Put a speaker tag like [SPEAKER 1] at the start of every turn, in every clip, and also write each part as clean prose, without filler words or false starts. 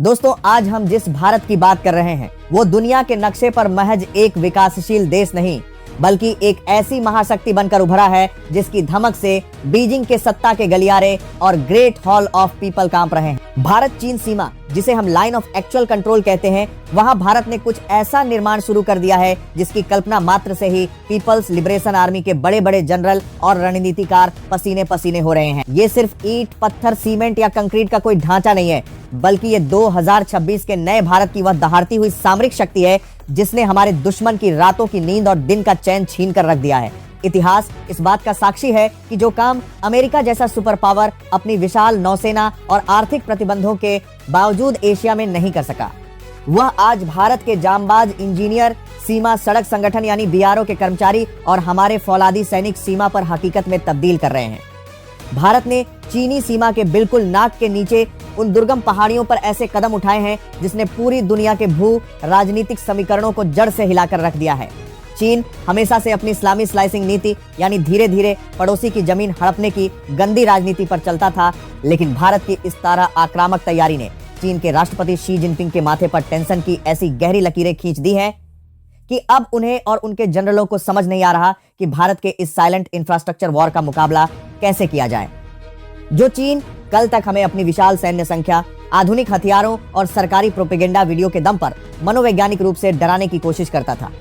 [SPEAKER 1] दोस्तों, आज हम जिस भारत की बात कर रहे हैं वो दुनिया के नक्शे पर महज एक विकासशील देश नहीं बल्कि एक ऐसी महाशक्ति बनकर उभरा है जिसकी धमक से बीजिंग के सत्ता के गलियारे और ग्रेट हॉल ऑफ पीपल कांप रहे हैं। भारत चीन सीमा, जिसे हम लाइन ऑफ एक्चुअल कंट्रोल कहते हैं, वहां भारत ने कुछ ऐसा निर्माण शुरू कर दिया है जिसकी कल्पना मात्र से ही पीपल्स लिबरेशन आर्मी के बड़े बड़े जनरल और रणनीतिकार पसीने पसीने हो रहे हैं। ये सिर्फ ईंट, पत्थर, सीमेंट या कंक्रीट का कोई ढांचा नहीं है, बल्कि ये 2026 के नए भारत की वह दहाड़ती हुई सामरिक शक्ति है जिसने हमारे दुश्मन की रातों की नींद और दिन का चैन छीन कर रख दिया है। इतिहास इस बात का साक्षी है कि जो काम अमेरिका जैसा सुपर पावर अपनी विशाल नौसेना और आर्थिक प्रतिबंधों के बावजूद एशिया में नहीं कर सका, वह आज भारत के जांबाज इंजीनियर, सीमा सड़क संगठन यानी बीआरओ के कर्मचारी और हमारे फौलादी सैनिक सीमा पर हकीकत में तब्दील कर रहे हैं। भारत ने चीनी सीमा के बिल्कुल नाक के नीचे उन दुर्गम पहाड़ियों पर ऐसे कदम उठाए हैं जिसने पूरी दुनिया के भू राजनीतिक समीकरणों को जड़ से हिलाकर रख दिया है। चीन हमेशा से अपनी इस्लामी स्लाइसिंग नीति यानी धीरे धीरे पड़ोसी की जमीन हड़पने की गंदी राजनीति पर चलता था, लेकिन भारत की इस तरह आक्रामक तैयारी ने चीन के राष्ट्रपति शी जिनपिंग के माथे पर टेंशन की ऐसी गहरी लकीरें खींच दी हैं कि अब उन्हें और उनके जनरलों को समझ नहीं आ रहा कि भारत के इस साइलेंट इंफ्रास्ट्रक्चर वॉर का मुकाबला कैसे किया जाए। जो चीन कल तक हमें अपनी विशाल सैन्य संख्या, आधुनिक हथियारों और सरकारी प्रोपेगेंडा वीडियो के दम पर मनोवैज्ञानिक रूप से डराने की कोशिश करता था,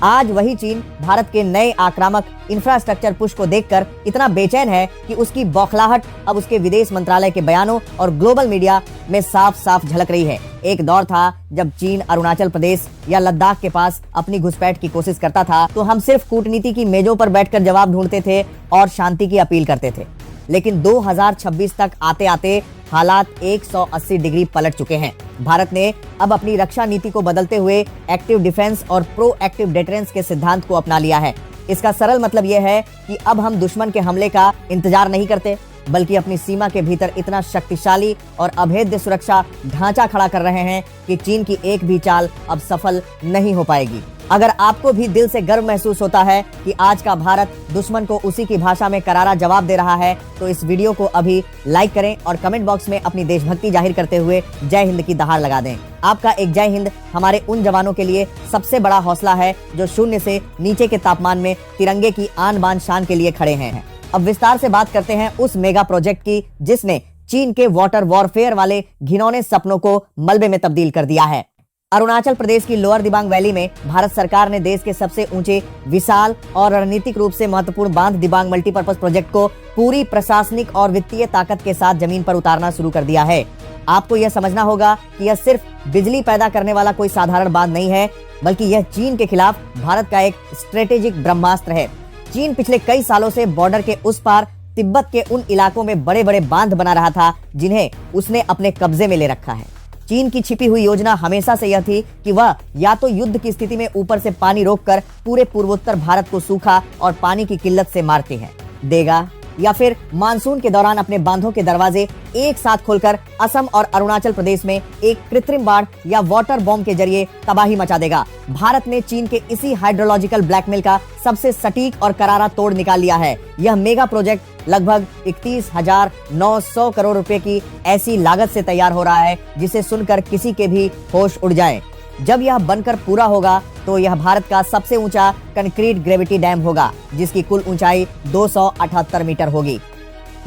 [SPEAKER 1] आज वही चीन भारत के नए आक्रामक इंफ्रास्ट्रक्चर पुश को देखकर इतना बेचैन है कि उसकी बौखलाहट अब उसके विदेश मंत्रालय के बयानों और ग्लोबल मीडिया में साफ साफ झलक रही है। एक दौर था जब चीन अरुणाचल प्रदेश या लद्दाख के पास अपनी घुसपैठ की कोशिश करता था तो हम सिर्फ कूटनीति की मेजों पर बैठकर जवाब ढूंढते थे और शांति की अपील करते थे, लेकिन 2026 तक आते आते हालात 180 डिग्री पलट चुके हैं। भारत ने अब अपनी रक्षा नीति को बदलते हुए एक्टिव डिफेंस और प्रो एक्टिव डिटरेंस के सिद्धांत को अपना लिया है। इसका सरल मतलब यह है कि अब हम दुश्मन के हमले का इंतजार नहीं करते, बल्कि अपनी सीमा के भीतर इतना शक्तिशाली और अभेद्य सुरक्षा ढांचा खड़ा कर रहे हैं कि चीन की एक भी चाल अब सफल नहीं हो पाएगी। अगर आपको भी दिल से गर्व महसूस होता है कि आज का भारत दुश्मन को उसी की भाषा में करारा जवाब दे रहा है, तो इस वीडियो को अभी लाइक करें और कमेंट बॉक्स में अपनी देशभक्ति जाहिर करते हुए जय हिंद की दहाड़ लगा दें। आपका एक जय हिंद हमारे उन जवानों के लिए सबसे बड़ा हौसला है जो शून्य से नीचे के तापमान में तिरंगे की आन बान शान के लिए खड़े हैं। अब विस्तार से बात करते हैं उस मेगा प्रोजेक्ट की जिसने चीन के वाटर वॉरफेयर वाले घिनौने सपनों को मलबे में तब्दील कर दिया है। अरुणाचल प्रदेश की लोअर दिबांग वैली में भारत सरकार ने देश के सबसे ऊंचे, विशाल और रणनीतिक रूप से महत्वपूर्ण बांध दिबांग मल्टीपर्पज प्रोजेक्ट को पूरी प्रशासनिक और वित्तीय ताकत के साथ जमीन पर उतारना शुरू कर दिया है। आपको यह समझना होगा कि यह सिर्फ बिजली पैदा करने वाला कोई साधारण बांध नहीं है, बल्कि यह चीन के खिलाफ भारत का एक स्ट्रेटेजिक ब्रह्मास्त्र है। चीन पिछले कई सालों से बॉर्डर के उस पार तिब्बत के उन इलाकों में बड़े बड़े बांध बना रहा था जिन्हें उसने अपने कब्जे में ले रखा है। चीन की छिपी हुई योजना हमेशा से यह थी कि वह या तो युद्ध की स्थिति में ऊपर से पानी रोककर पूरे पूर्वोत्तर भारत को सूखा और पानी की किल्लत से मारते हैं देगा, या फिर मानसून के दौरान अपने बांधों के दरवाजे एक साथ खोलकर असम और अरुणाचल प्रदेश में एक कृत्रिम बाढ़ या वाटर बॉम्ब के जरिए तबाही मचा देगा। भारत ने चीन के इसी हाइड्रोलॉजिकल ब्लैकमेल का सबसे सटीक और करारा तोड़ निकाल लिया है। यह मेगा प्रोजेक्ट लगभग 31,900 करोड़ रुपए की ऐसी लागत से तैयार हो रहा है जिसे सुनकर किसी के भी होश उड़ जाए। जब यह बनकर पूरा होगा तो यह भारत का सबसे ऊंचा कंक्रीट ग्रेविटी डैम होगा जिसकी कुल ऊंचाई 278 मीटर होगी।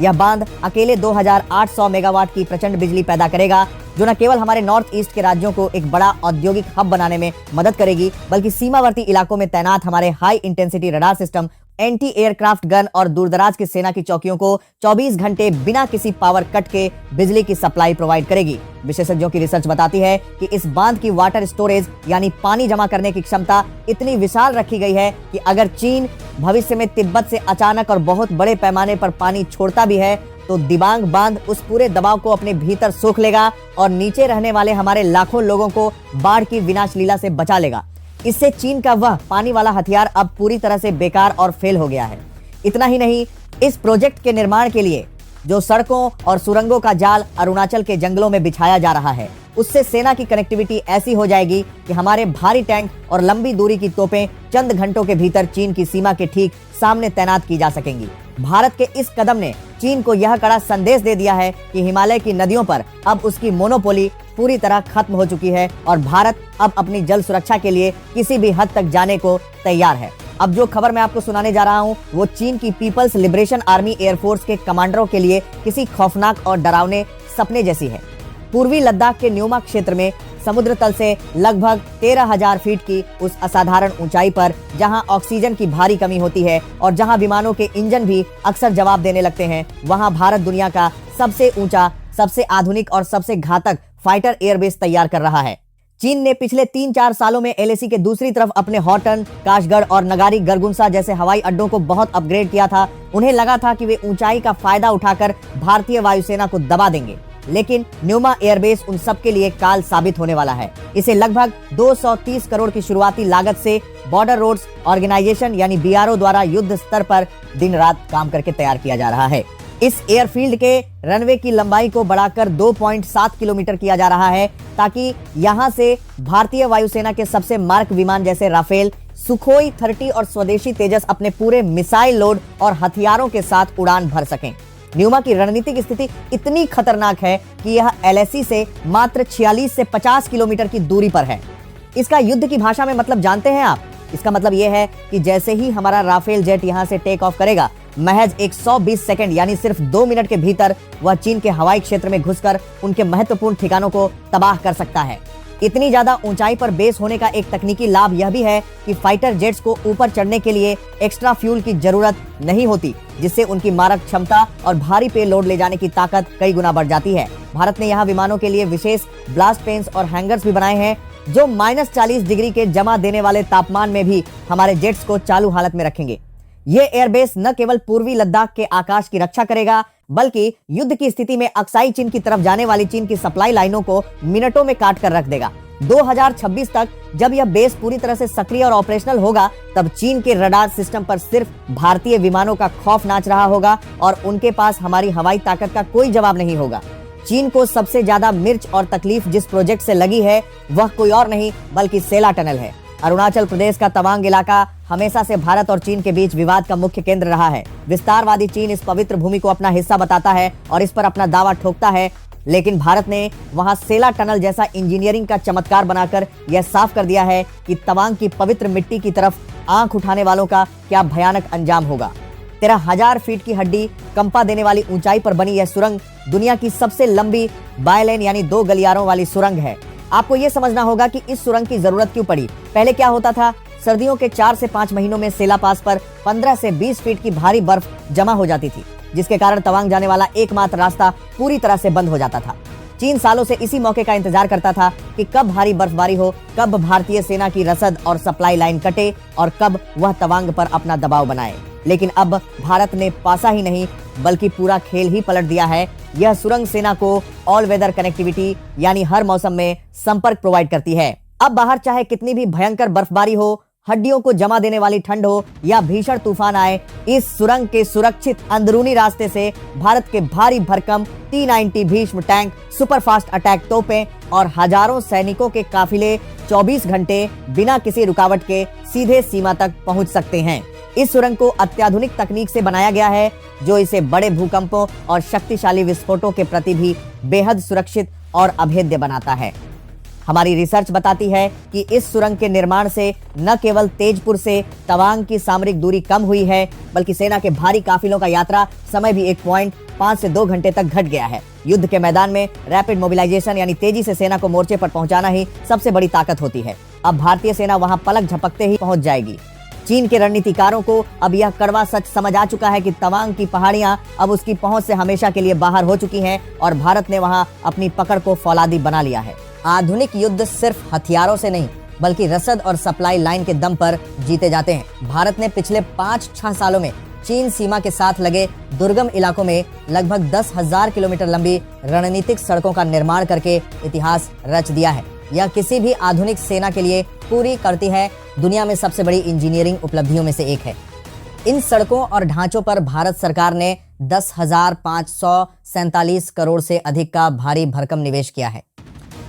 [SPEAKER 1] यह बांध अकेले 2800 मेगावाट की प्रचंड बिजली पैदा करेगा जो न केवल हमारे नॉर्थ ईस्ट के राज्यों को एक बड़ा औद्योगिक हब बनाने में मदद करेगी, बल्कि सीमावर्ती इलाकों में तैनात हमारे high intensity radar system, anti aircraft gun और दूरदराज की सेना की चौकियों को 24 घंटे बिना किसी पावर कट के बिजली की सप्लाई प्रोवाइड करेगी। विशेषज्ञों की रिसर्च बताती है कि इस बांध की वाटर स्टोरेज यानी पानी जमा करने की क्षमता इतनी विशाल रखी गई है कि अगर चीन भविष्य में तिब्बत से अचानक और बहुत बड़े पैमाने पर पानी छोड़ता भी है तो दिबांग बांध उस पूरे दबाव को अपने भीतर सोख लेगा और नीचे रहने वाले हमारे लाखों लोगों को बाढ़ की विनाश लीला से बचा लेगा। इससे चीन का वह पानी वाला हथियार अब पूरी तरह से बेकार और फेल हो गया है। इतना ही नहीं, इस प्रोजेक्ट के निर्माण के लिए जो सड़कों और सुरंगों का जाल अरुणाचल के जंगलों में बिछाया जा रहा है, उससे सेना की कनेक्टिविटी ऐसी हो जाएगी कि हमारे भारी टैंक और लंबी दूरी की तोपें चंद घंटों के भीतर चीन की सीमा के ठीक सामने तैनात की जा सकेंगी। भारत के इस कदम ने चीन को यह कड़ा संदेश दे दिया है कि हिमालय की नदियों पर अब उसकी मोनोपोली पूरी तरह खत्म हो चुकी है और भारत अब अपनी जल सुरक्षा के लिए किसी भी हद तक जाने को तैयार है। अब जो खबर मैं आपको सुनाने जा रहा हूं वो चीन की पीपल्स लिबरेशन आर्मी एयरफोर्स के कमांडरों के लिए किसी खौफनाक और डरावने सपने जैसी है। पूर्वी लद्दाख के न्यूमा क्षेत्र में समुद्र तल से लगभग 13,000 फीट की उस असाधारण ऊंचाई पर जहां ऑक्सीजन की भारी कमी होती है और जहां विमानों के इंजन भी अक्सर जवाब देने लगते हैं, वहां भारत दुनिया का सबसे ऊंचा, सबसे आधुनिक और सबसे घातक फाइटर एयरबेस तैयार कर रहा है। चीन ने पिछले 3-4 सालों में एलएसी के दूसरी तरफ अपने हॉटन, काशगढ़ और नगारी गरगुंसा जैसे हवाई अड्डों को बहुत अपग्रेड किया था। उन्हें लगा था कि वे ऊंचाई का फायदा उठाकर भारतीय वायुसेना को दबा देंगे, लेकिन न्यूमा एयरबेस उन सब के लिए काल साबित होने वाला है। इसे लगभग 230 करोड़ की शुरुआती लागत से बॉर्डर रोड्स ऑर्गेनाइजेशन यानी बीआरओ द्वारा युद्ध स्तर पर दिन रात काम करके तैयार किया जा रहा है। इस एयरफील्ड के रनवे की लंबाई को बढ़ाकर 2.7 किलोमीटर किया जा रहा है ताकि यहां से भारतीय वायुसेना के सबसे मार्क विमान जैसे राफेल, सुखोई 30 और स्वदेशी तेजस अपने पूरे मिसाइल लोड और हथियारों के साथ उड़ान भर सकें। न्यूमा की रणनीतिक स्थिति इतनी खतरनाक है कि यह एलएसी से मात्र 46 से 50 किलोमीटर की दूरी पर है। इसका युद्ध की भाषा में मतलब जानते हैं आप? इसका मतलब यह है कि जैसे ही हमारा राफेल जेट यहां से टेक ऑफ करेगा, महज 120 सेकंड यानी सिर्फ 2 मिनट के भीतर वह चीन के हवाई क्षेत्र में घुसकर उनके महत्वपूर्ण ठिकानों को तबाह कर सकता है। इतनी ज्यादा ऊंचाई पर बेस होने का एक तकनीकी लाभ यह भी है कि फाइटर जेट्स को ऊपर चढ़ने के लिए एक्स्ट्रा फ्यूल की जरूरत नहीं होती, जिससे उनकी मारक क्षमता और भारी पेलोड ले जाने की ताकत कई गुना बढ़ जाती है। भारत ने यहाँ विमानों के लिए विशेष ब्लास्ट पेन्स और हैंगर्स भी बनाए हैं जो -40 डिग्री के जमा देने वाले तापमान में भी हमारे जेट्स को चालू हालत में रखेंगे। ये एयरबेस न केवल पूर्वी लद्दाख के आकाश की रक्षा करेगा, बल्कि युद्ध की स्थिति में अक्साई चीन की तरफ जाने वाली चीन की सप्लाई लाइनों को मिनटों में काट कर रख देगा। 2026 तक जब यह बेस पूरी तरह से सक्रिय और ऑपरेशनल होगा, तब चीन के रडार सिस्टम पर सिर्फ भारतीय विमानों का खौफ नाच रहा होगा और उनके पास हमारी हवाई ताकत का कोई जवाब नहीं होगा। चीन को सबसे ज्यादा मिर्च और तकलीफ जिस प्रोजेक्ट से लगी है वह कोई और नहीं बल्कि सेला टनल है। अरुणाचल प्रदेश का तवांग इलाका हमेशा से भारत और चीन के बीच विवाद का मुख्य केंद्र रहा है। विस्तारवादी चीन इस पवित्र भूमि को अपना हिस्सा बताता है और इस पर अपना दावा ठोकता है, लेकिन भारत ने वहां सेला टनल जैसा इंजीनियरिंग का चमत्कार बनाकर यह साफ कर दिया है कि तवांग की पवित्र मिट्टी की तरफ आंख उठाने वालों का क्या भयानक अंजाम होगा। 13,000 फीट की हड्डी कंपा देने वाली ऊंचाई पर बनी यह सुरंग दुनिया की सबसे लंबी बायलेन यानी 2 गलियारों वाली सुरंग है। आपको यह समझना होगा कि इस सुरंग की जरूरत क्यों पड़ी। पहले क्या होता था, सर्दियों के 4 से 5 महीनों में सेला पास पर 15 से 20 फीट की भारी बर्फ जमा हो जाती थी, जिसके कारण तवांग जाने वाला एकमात्र रास्ता पूरी तरह से बंद हो जाता था। चीन सालों से इसी मौके का इंतजार करता था कि कब भारी बर्फबारी हो, कब भारतीय सेना की रसद और सप्लाई लाइन कटे और कब वह तवांग पर अपना दबाव बनाए। लेकिन अब भारत ने पासा ही नहीं बल्कि पूरा खेल ही पलट दिया है। यह सुरंग सेना को ऑल वेदर कनेक्टिविटी यानी हर मौसम में संपर्क प्रोवाइड करती है। अब बाहर चाहे कितनी भी भयंकर बर्फबारी हो, हड्डियों को जमा देने वाली ठंड हो या भीषण तूफान आए, इस सुरंग के सुरक्षित अंदरूनी रास्ते से भारत के भारी भरकम T-90 Bhishma tank, superfast attack तोपें और हजारों सैनिकों के काफिले 24 घंटे बिना किसी रुकावट के सीधे सीमा तक पहुंच सकते हैं। इस सुरंग को अत्याधुनिक तकनीक से बनाया गया है जो इसे बड़े भूकंपों और शक्तिशाली विस्फोटों के प्रति भी बेहद सुरक्षित और अभेद्य बनाता है। हमारी रिसर्च बताती है कि इस सुरंग के निर्माण से न केवल तेजपुर से तवांग की सामरिक दूरी कम हुई है, बल्कि सेना के भारी काफिलों का यात्रा समय भी 1.5 से 2 घंटे तक घट गया है। युद्ध के मैदान में रैपिड मोबिलाइजेशन यानी तेजी से सेना को मोर्चे पर पहुंचाना ही सबसे बड़ी ताकत होती है। अब भारतीय सेना वहां पलक झपकते ही पहुंच जाएगी। चीन के रणनीतिकारों को अब यह कड़वा सच समझ आ चुका है कि तवांग की पहाड़ियां अब उसकी पहुंच से हमेशा के लिए बाहर हो चुकी हैं और भारत ने वहां अपनी पकड़ को फौलादी बना लिया है। आधुनिक युद्ध सिर्फ हथियारों से नहीं बल्कि रसद और सप्लाई लाइन के दम पर जीते जाते हैं। भारत ने पिछले 5-6 सालों में चीन सीमा के साथ लगे दुर्गम इलाकों में लगभग 10,000 किलोमीटर लंबी रणनीतिक सड़कों का निर्माण करके इतिहास रच दिया है। यह किसी भी आधुनिक सेना के लिए पूरी करती है दुनिया में सबसे बड़ी इंजीनियरिंग उपलब्धियों में से एक है। इन सड़कों और ढांचों पर भारत सरकार ने 10,547 करोड़ से अधिक का भारी भरकम निवेश किया है।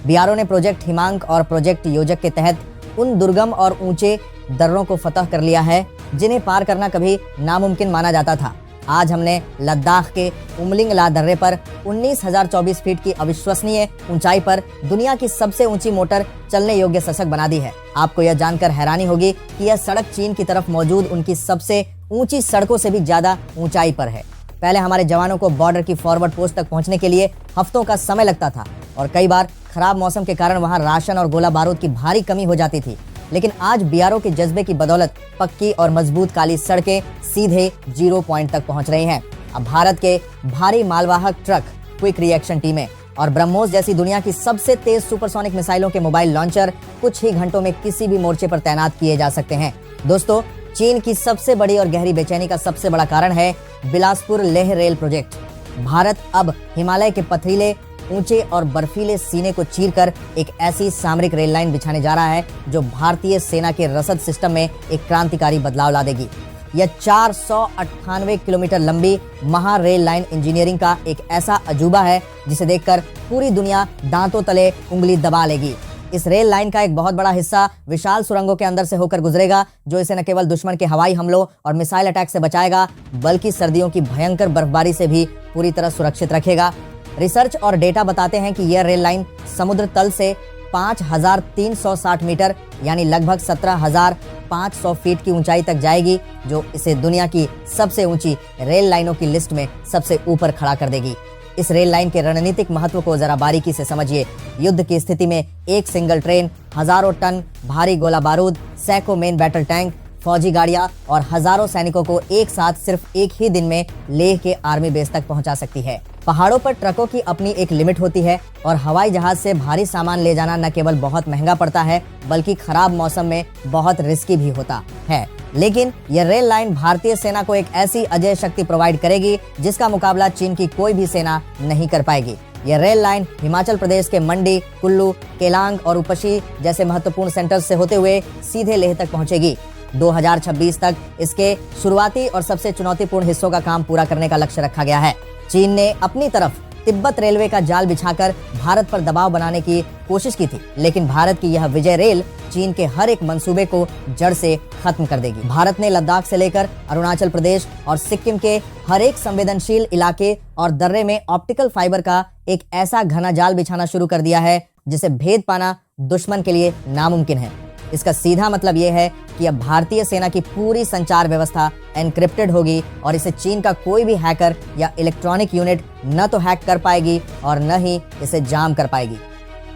[SPEAKER 1] बीआरओ ने प्रोजेक्ट हिमांक और प्रोजेक्ट योजक के तहत उन दुर्गम और ऊंचे दर्रों को फतह कर लिया है जिन्हें पार करना कभी नामुमकिन माना जाता था। आज हमने लद्दाख के उमलिंग ला दर्रे पर 19,024 फीट की अविश्वसनीय ऊंचाई पर दुनिया की सबसे ऊंची मोटर चलने योग्य सड़क बना दी है। आपको यह जानकर हैरानी होगी कि यह सड़क चीन की तरफ मौजूद उनकी सबसे ऊंची सड़कों से भी ज्यादा ऊंचाई पर है। पहले हमारे जवानों को बॉर्डर की फॉरवर्ड पोस्ट तक पहुंचने के लिए हफ्तों का समय लगता था और कई बार खराब मौसम के कारण वहां राशन और गोला बारूद की भारी कमी हो जाती थी। लेकिन आज बीआरओ के जज्बे की बदौलत पक्की और मजबूत काली सड़कें सीधे 0 पॉइंट तक पहुंच रही हैं। अब भारत के भारी मालवाहक ट्रक, क्विक रिएक्शन टीमें और ब्रह्मोस जैसी दुनिया की सबसे तेज सुपरसोनिक मिसाइलों के मोबाइल लॉन्चर कुछ ही घंटों में किसी भी मोर्चे पर तैनात किए जा सकते हैं। दोस्तों, चीन की सबसे बड़ी और गहरी बेचैनी का सबसे बड़ा कारण है बिलासपुर लेह रेल प्रोजेक्ट। भारत अब हिमालय के पथरीले, ऊंचे और बर्फीले सीने को चीरकर एक ऐसी सामरिक रेल लाइन बिछाने जा रहा है जो भारतीय सेना के रसद सिस्टम में एक क्रांतिकारी बदलाव ला देगी। यह 498 किलोमीटर लंबी महा रेल लाइन इंजीनियरिंग का एक ऐसा अजूबा है जिसे देखकर पूरी दुनिया दांतों तले उंगली दबा लेगी। इस रेल लाइन का एक बहुत बड़ा हिस्सा विशाल सुरंगों के अंदर से होकर गुजरेगा, जो इसे न केवल दुश्मन के हवाई हमलों और मिसाइल अटैक से बचाएगा, बल्कि सर्दियों की भयंकर बर्फबारी से भी पूरी तरह सुरक्षित रखेगा। रिसर्च और डेटा बताते हैं कि यह रेल लाइन समुद्र तल से 5,360 मीटर यानी लगभग 17,500 फीट की ऊंचाई तक जाएगी, जो इसे दुनिया की सबसे ऊंची रेल लाइनों की लिस्ट में सबसे ऊपर खड़ा कर देगी। इस रेल लाइन के रणनीतिक महत्व को जरा बारीकी से समझिए। युद्ध की स्थिति में एक सिंगल ट्रेन हजारों टन भारी गोला बारूद, सैकड़ों मेन बैटल टैंक, फौजी गाड़ियां और हजारों सैनिकों को एक साथ सिर्फ एक ही दिन में लेह के आर्मी बेस तक पहुंचा सकती है। पहाड़ों पर ट्रकों की अपनी एक लिमिट होती है और हवाई जहाज से भारी सामान ले जाना न केवल बहुत महंगा पड़ता है, बल्कि खराब मौसम में बहुत रिस्की भी होता है। लेकिन यह रेल लाइन भारतीय सेना को एक ऐसी अजय शक्ति प्रोवाइड करेगी जिसका मुकाबला चीन की कोई भी सेना नहीं कर पाएगी। यह रेल लाइन हिमाचल प्रदेश के मंडी, कुल्लू, केलांग और उपशी जैसे महत्वपूर्ण सेंटर्स से होते हुए सीधे लेह तक पहुंचेगी। 2026 तक इसके शुरुआती और सबसे चुनौतीपूर्ण हिस्सों का काम पूरा करने का लक्ष्य रखा गया है। चीन ने अपनी तरफ तिब्बत रेलवे का जाल बिछाकर भारत पर दबाव बनाने की कोशिश की थी, लेकिन भारत की यह विजय रेल चीन के हर एक मंसूबे को जड़ से खत्म कर देगी। भारत ने लद्दाख से लेकर अरुणाचल प्रदेश और सिक्किम के हर एक संवेदनशील इलाके और दर्रे में ऑप्टिकल फाइबर का एक ऐसा घना जाल बिछाना शुरू कर दिया है जिसे भेद पाना दुश्मन के लिए नामुमकिन है। इसका सीधा मतलब यह है कि अब भारतीय सेना की पूरी संचार व्यवस्था एनक्रिप्टेड होगी और इसे चीन का कोई भी हैकर या इलेक्ट्रॉनिक यूनिट न तो हैक कर पाएगी और न ही इसे जाम कर पाएगी।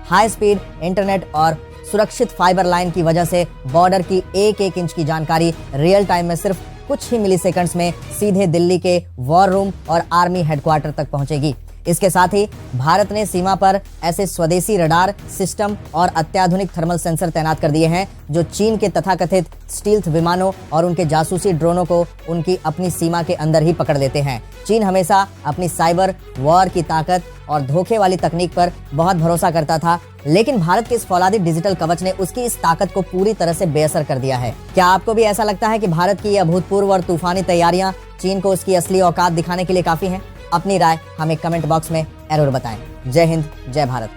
[SPEAKER 1] हाई स्पीड इंटरनेट और सुरक्षित फाइबर लाइन की वजह से बॉर्डर की एक एक इंच की जानकारी रियल टाइम में सिर्फ कुछ ही मिलीसेकंड्स में सीधे दिल्ली के वॉर रूम और आर्मी हेडक्वार्टर तक पहुंचेगी। इसके साथ ही भारत ने सीमा पर ऐसे स्वदेशी रडार सिस्टम और अत्याधुनिक थर्मल सेंसर तैनात कर दिए हैं जो चीन के तथाकथित स्टील्थ विमानों और उनके जासूसी ड्रोनों को उनकी अपनी सीमा के अंदर ही पकड़ लेते हैं। चीन हमेशा अपनी साइबर वॉर की ताकत और धोखे वाली तकनीक पर बहुत भरोसा करता था, लेकिन भारत के इस फौलादी डिजिटल कवच ने उसकी इस ताकत को पूरी तरह से बेअसर कर दिया है। क्या आपको भी ऐसा लगता है कि भारत की यह अभूतपूर्व और तूफानी तैयारियां चीन को उसकी असली औकात दिखाने के लिए काफी हैं? अपनी राय हमें कमेंट बॉक्स में जरूर बताएं। जय हिंद, जय भारत।